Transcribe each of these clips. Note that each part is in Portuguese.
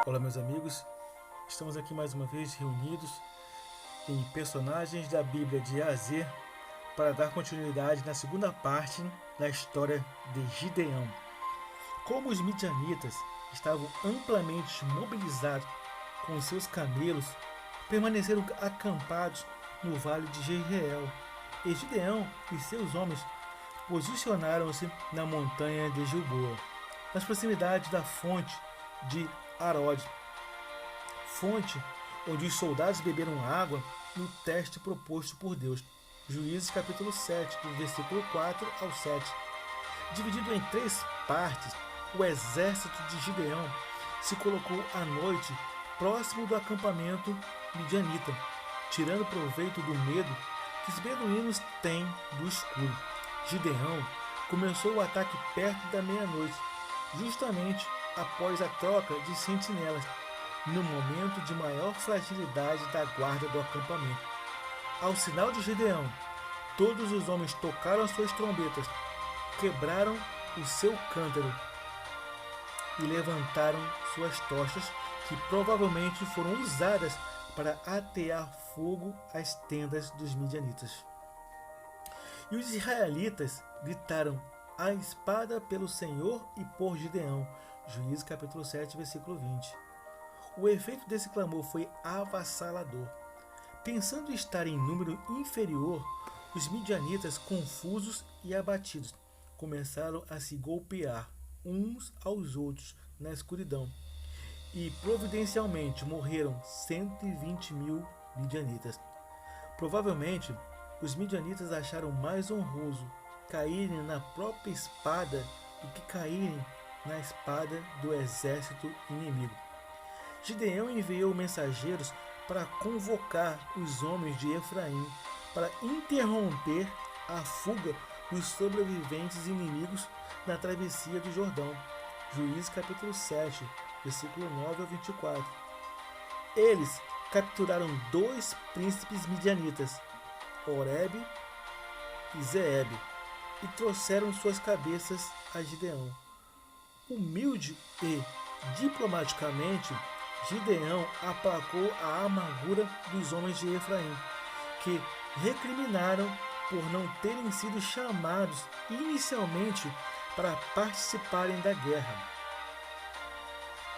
Olá, meus amigos, estamos aqui mais uma vez reunidos em personagens da Bíblia de A a Z para dar continuidade na segunda parte da história de Gideão. Como os midianitas estavam amplamente mobilizados com seus camelos, permaneceram acampados no vale de Jezreel, e Gideão e seus homens posicionaram-se na montanha de Gilboa, nas proximidades da fonte de Arode, fonte onde os soldados beberam água no teste proposto por Deus. Juízes capítulo 7, do versículo 4 ao 7. Dividido em três partes, o exército de Gideão se colocou à noite próximo do acampamento midianita, tirando proveito do medo que os beduínos têm do escuro. Gideão começou o ataque perto da meia-noite, justamente após a troca de sentinelas, no momento de maior fragilidade da guarda do acampamento. Ao sinal de Gideão, todos os homens tocaram as suas trombetas, quebraram o seu cântaro e levantaram suas tochas, que provavelmente foram usadas para atear fogo às tendas dos midianitas. E os israelitas gritaram: "A espada pelo Senhor e por Gideão." Juízes capítulo 7, versículo 20. O efeito desse clamor foi avassalador. Pensando estar em número inferior, os midianitas, confusos e abatidos, começaram a se golpear uns aos outros na escuridão. E providencialmente morreram 120.000 midianitas. Provavelmente, os midianitas acharam mais honroso caírem na própria espada do que caírem na espada do exército inimigo. Gideão enviou mensageiros para convocar os homens de Efraim para interromper a fuga dos sobreviventes inimigos na travessia do Jordão. Juízes capítulo 7, versículo 9 ao 24. Eles capturaram dois príncipes midianitas, Oreb e Zeeb, e trouxeram suas cabeças a Gideão. Humilde e diplomaticamente, Gideão aplacou a amargura dos homens de Efraim, que recriminaram por não terem sido chamados inicialmente para participarem da guerra.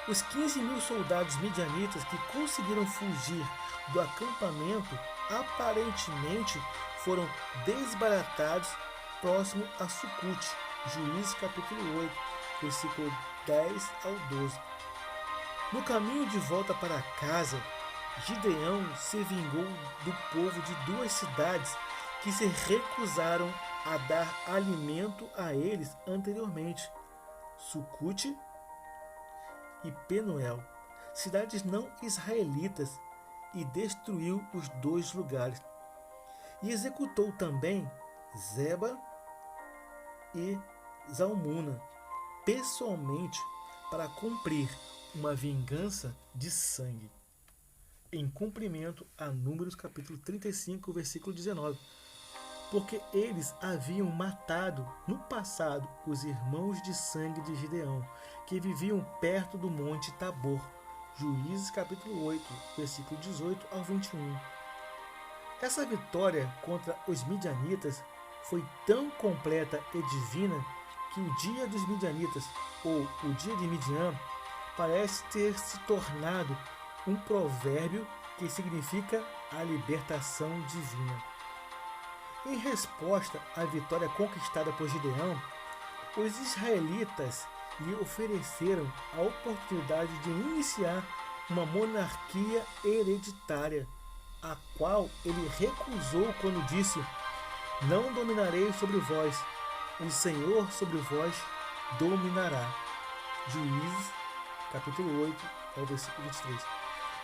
Os 15.000 soldados midianitas que conseguiram fugir do acampamento aparentemente foram desbaratados próximo a Sucote. Juízes capítulo 8, versículo 10 ao 12. No caminho de volta para casa, Gideão se vingou do povo de duas cidades que se recusaram a dar alimento a eles anteriormente, Sucote e Penuel, cidades não israelitas, e destruiu os dois lugares. E executou também Zeba e Zalmuna pessoalmente para cumprir uma vingança de sangue, em cumprimento a Números capítulo 35, versículo 19, porque eles haviam matado no passado os irmãos de sangue de Gideão, que viviam perto do monte Tabor. Juízes capítulo 8, versículo 18 ao 21. Essa vitória contra os midianitas foi tão completa e divina que o dia dos midianitas, ou o dia de Midian, parece ter se tornado um provérbio que significa a libertação divina. Em resposta à vitória conquistada por Gideão, os israelitas lhe ofereceram a oportunidade de iniciar uma monarquia hereditária, a qual ele recusou quando disse: "Não dominarei sobre vós, o Senhor sobre vós dominará." Juízes capítulo 8, ao versículo 23.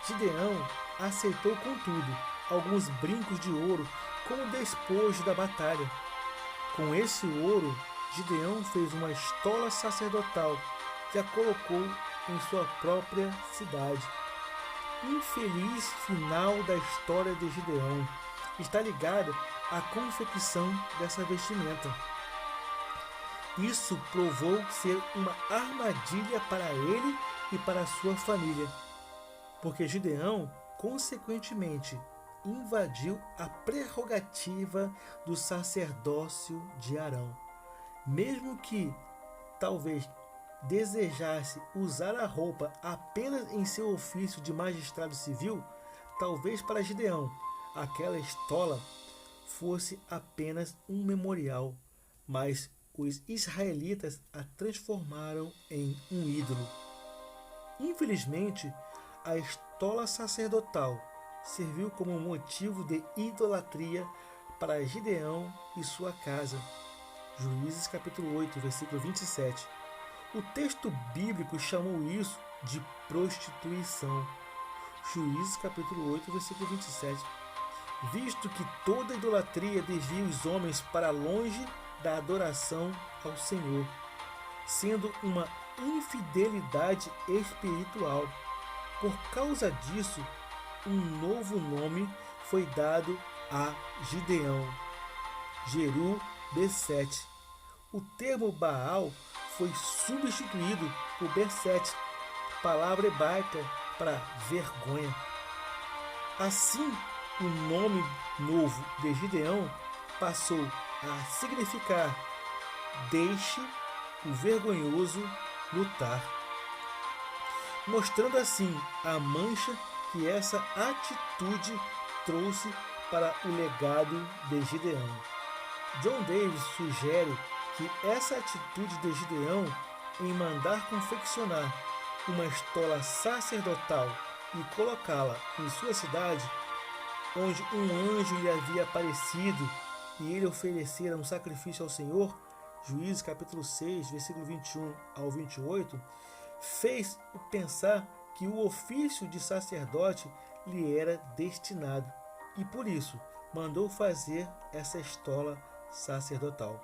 Gideão aceitou, contudo, alguns brincos de ouro como despojo da batalha. Com esse ouro, Gideão fez uma estola sacerdotal que a colocou em sua própria cidade. Infeliz final da história de Gideão está ligada à confecção dessa vestimenta. Isso provou ser uma armadilha para ele e para sua família, porque Gideão, consequentemente, invadiu a prerrogativa do sacerdócio de Arão. Mesmo que talvez desejasse usar a roupa apenas em seu ofício de magistrado civil, talvez para Gideão aquela estola fosse apenas um memorial, mas os israelitas a transformaram em um ídolo. Infelizmente, a estola sacerdotal serviu como motivo de idolatria para Gideão e sua casa. Juízes capítulo 8, versículo 27. O texto bíblico chamou isso de prostituição. Juízes capítulo 8, versículo 27. Visto que toda idolatria desvia os homens para longe da adoração ao Senhor, sendo uma infidelidade espiritual. Por causa disso, um novo nome foi dado a Gideão, Jeru-Besete. O termo Baal foi substituído por Besete, palavra hebraica para vergonha. Assim, o nome novo de Gideão passou a significar deixe o vergonhoso lutar, mostrando assim a mancha que essa atitude trouxe para o legado de Gideão. John Davis sugere que essa atitude de Gideão em mandar confeccionar uma estola sacerdotal e colocá-la em sua cidade, onde um anjo lhe havia aparecido e ele oferecera um sacrifício ao Senhor, Juízes capítulo 6, versículo 21 ao 28, fez pensar que o ofício de sacerdote lhe era destinado e por isso mandou fazer essa estola sacerdotal.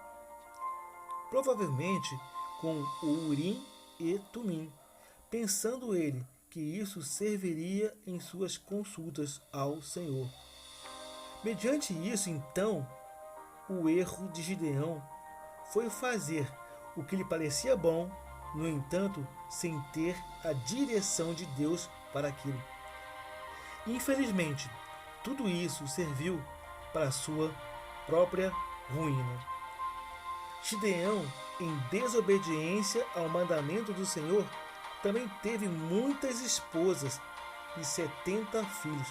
Provavelmente com o Urim e Tumim, pensando ele que isso serviria em suas consultas ao Senhor. Mediante isso, então, o erro de Gideão foi fazer o que lhe parecia bom, no entanto, sem ter a direção de Deus para aquilo. Infelizmente, tudo isso serviu para a sua própria ruína. Gideão, em desobediência ao mandamento do Senhor, também teve muitas esposas e 70 filhos.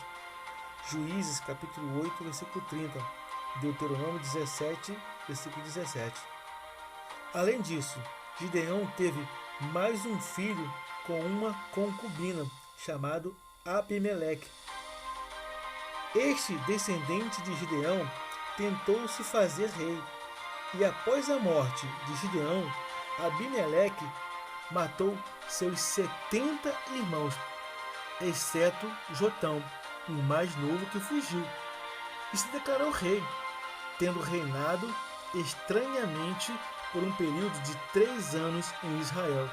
Juízes capítulo 8, versículo 30, Deuteronômio 17, versículo 17. Além disso, Gideão teve mais um filho com uma concubina, chamado Abimeleque. Este descendente de Gideão tentou se fazer rei, e após a morte de Gideão, Abimeleque matou seus 70 irmãos, exceto Jotão, o mais novo que fugiu, e se declarou rei, tendo reinado estranhamente por um período de 3 anos em Israel.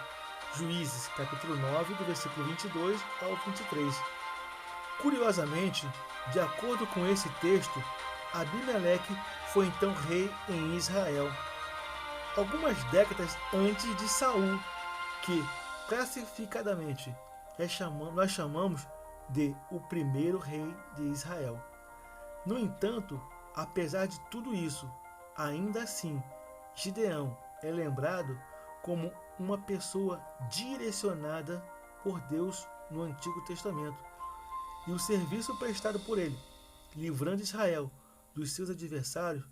Juízes, capítulo 9, do versículo 22 ao 23. Curiosamente, de acordo com esse texto, Abimeleque foi então rei em Israel, algumas décadas antes de Saul, que classificadamente nós chamamos de o primeiro rei de Israel. No entanto, apesar de tudo isso, ainda assim, Gideão é lembrado como uma pessoa direcionada por Deus no Antigo Testamento, e o serviço prestado por ele, livrando Israel dos seus adversários,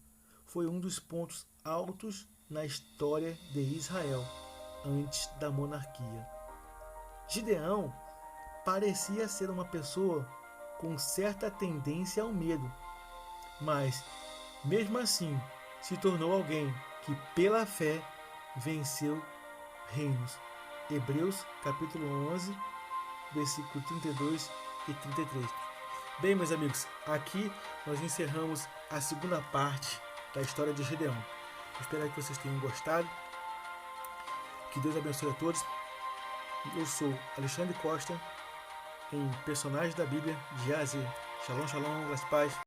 foi um dos pontos altos na história de Israel antes da monarquia. Gideão parecia ser uma pessoa com certa tendência ao medo, mas, mesmo assim, se tornou alguém que, pela fé, venceu reinos. Hebreus, capítulo 11, versículo 32 e 33. Bem, meus amigos, aqui nós encerramos a segunda parte da história de Gideão. Espero que vocês tenham gostado. Que Deus abençoe a todos. Eu sou Alexandre Costa, em Personagens da Bíblia de A a Z. Shalom, shalom, graças a paz.